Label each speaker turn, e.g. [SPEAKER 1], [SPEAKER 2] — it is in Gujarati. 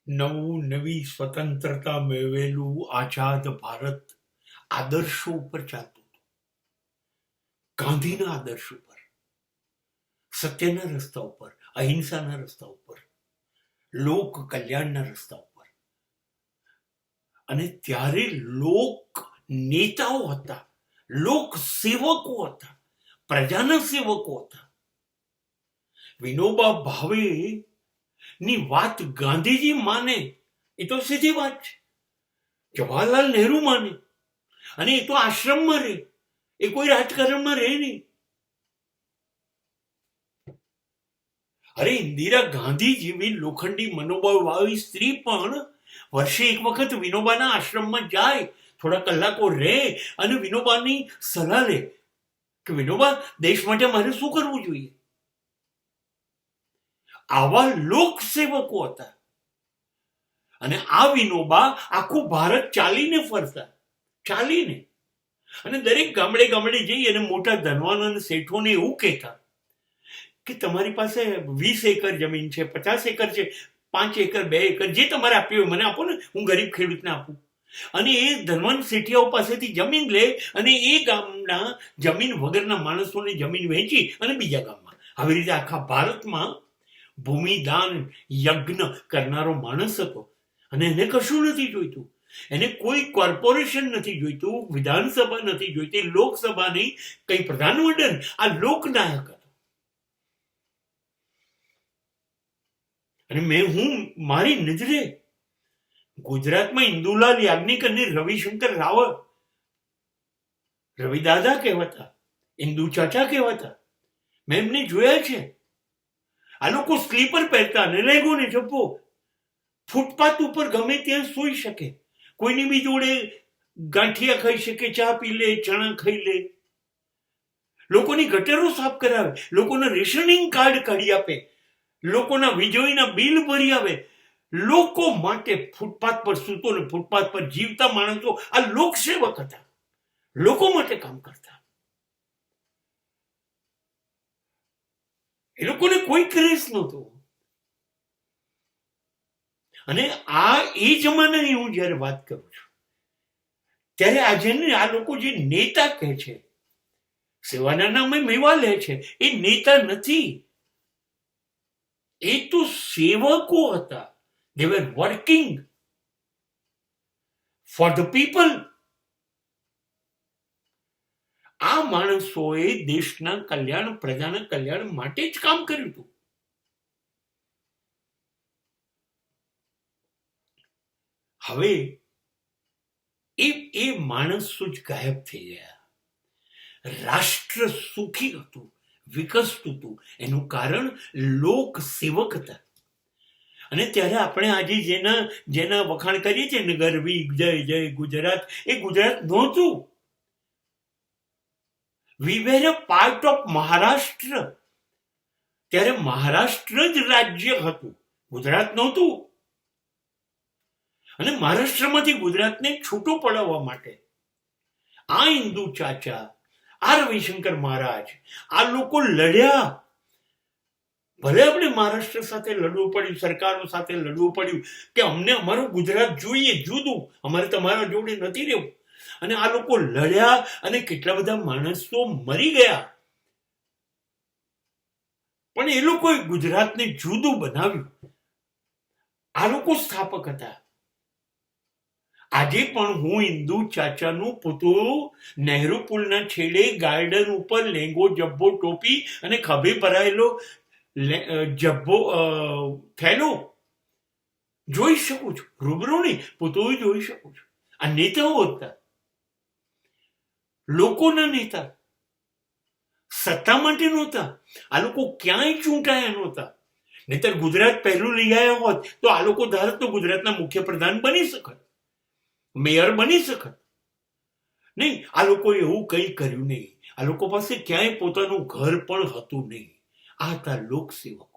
[SPEAKER 1] નવી સ્વતંત્રતા મેળવેલું આઝાદ ભારત આદર્શો ઉપર ચાલતું હતું. ગાંધીના આદર્શ ઉપર, સત્યના રસ્તા ઉપર, અહિંસાના રસ્તા ઉપર, લોક કલ્યાણના રસ્તા ઉપર. અને ત્યારે લોક નેતાઓ હતા, લોક સેવકો હતા, પ્રજાના સેવકો હતા. વિનોબા ભાવે ની વાત ગાંધીજી માને એ તો સીધી વાત છે. જવાહરલાલ નહેરુ માને અને એ તો આશ્રમમાં રહે, એ કોઈ રાજકારણમાં રહે નહીં. અરે ઇન્દિરા ગાંધી જેવી લોખંડી મનોબળ વાળી સ્ત્રી પણ વર્ષે એક વખત વિનોબાના આશ્રમમાં જાય, થોડા કલાકો રહે અને વિનોબાની સલાહ લે કે વિનોબા, દેશ માટે મારે શું કરવું જોઈએ. આવા લોકસેવકો હતા. અને આ વિનોબા આખું ભારત ચાલીને ફરતા, ચાલીને. અને દરેક ગામડે ગામડે જઈ અને મોટા ધનવાન અને શેઠોને એવું કહેતા કે તમારી પાસે 20 એકર જમીન છે, 50 એકર છે, 5 એકર, 2 એકર, જે તમારે આપ્યું હોય મને આપો ને, હું ગરીબ ખેડૂતને આપું. અને એ ધનવાન શેઠિયાઓ પાસેથી જમીન લે અને એ ગામના જમીન વગરના માણસોને જમીન વહેંચી અને બીજા ગામમાં. આવી રીતે આખા ભારતમાં ભૂમિદાન યજ્ઞ કરનારો માણસ હતો. અને એને કશું નથી જોઈતું, એને કોઈ કોર્પોરેશન નથી જોઈતું, વિધાનસભા નથી જોઈતી, લોકસભા નહીં, કઈ પ્રધાનમંડળ. આ લોકનાયક હતો. અને હું મારી નજરે ગુજરાતમાં ઇન્દુલાલ યાજ્ઞિક અને રવિશંકર રાવલ, રવિદાદા કહેવાતા, ઇન્દુ ચાચા કહેવાતા, મેં એમને જોયા છે. આ લોકો સ્લીપર પહેરતા અને લેગો ને જબ્બો, ફૂટપાથ ઉપર ગમે ત્યાં સૂઈ શકે, કોઈની બી જોડે ગાંઠિયા ખાઈ શકે, ચા પી લે, ચણા ખાઈ લે, લોકોની ગટરો સાફ કરાવે, લોકોના રેશનિંગ કાર્ડ કાઢી આપે, લોકોના વીજળીના બિલ ભરી આવે. લોકો માટે ફૂટપાથ પર સૂતો ને ફૂટપાથ પર જીવતા માણસો આ લોકસેવક હતા, લોકો માટે કામ કરતા. એ લોકોને કોઈ ક્રેઝ નહોતો. અને આ એ જમાનાની હું જયારે વાત કરું છું ત્યારે આજે આ લોકો જે નેતા કહે છે, સેવાના નામે મેવા લે છે, એ નેતા નથી, એ તો સેવકો હતા. They were working for the people. આ માણસોએ દેશના કલ્યાણ, પ્રજાના કલ્યાણ માટે જ કામ કર્યું હતું. હવે એ માણસો જ ગાયબ થઈ ગયા. રાષ્ટ્ર સુખી હતું, વિકસતું હતું. એનું કારણ લોક સેવક હતા. અને ત્યારે આપણે આજે જેના વખાણ કરીએ છીએ ને, ગરવી જય જય ગુજરાત, એ ગુજરાત નહોતું. વી વેર અ પાર્ટ ઓફ મહારાષ્ટ્ર. ત્યારે મહારાષ્ટ્ર જ રાજ્ય હતું, ગુજરાત નહોતું. અને મહારાષ્ટ્રમાંથી ગુજરાતને છૂટું પડાવવા માટે આ ઇન્દુ ચાચા, આ રવિશંકર મહારાજ, આ લોકો લડ્યા. ભલે આપણે મહારાષ્ટ્ર સાથે લડવું પડ્યું, સરકારો સાથે લડવું પડ્યું કે અમને અમારું ગુજરાત જોઈએ, જુદું, અમારે તમારા જોડે નથી રહેવું. અને આ લોકો લડ્યા અને કેટલા બધા માણસો મરી ગયા. પણ એ લોકોએ ગુજરાતને જુદું બનાવ્યું. આ લોકો સ્થાપક હતા. આજે પણ હું ઇન્દુ ચાચાનું પુતળું નહેરુ પુલના છેડે ગાર્ડન ઉપર લેંગો, જબ્બો, ટોપી અને ખભે ભરાયેલો જબ્બો થેલો જોઈ શકું છું. રૂબરૂ નહીં, પુતળું જોઈ શકું છું. આ નેતાઓ હતા, લોકોના નેતા, સત્તા માટે નહોતા. આ લોકો ક્યાંય ચૂંટાયા નહોતા. નહીતર ગુજરાત પહેલું લઈ આવ્યા હોત તો આ લોકો ધારત તો ગુજરાતના મુખ્યપ્રધાન બની શકત, મેયર બની શકત. નહીં, આ લોકોએ એવું કંઈ કર્યું નહીં. આ લોકો પાસે ક્યાંય પોતાનું ઘર પણ હતું નહીં. આ હતા લોકસેવકો.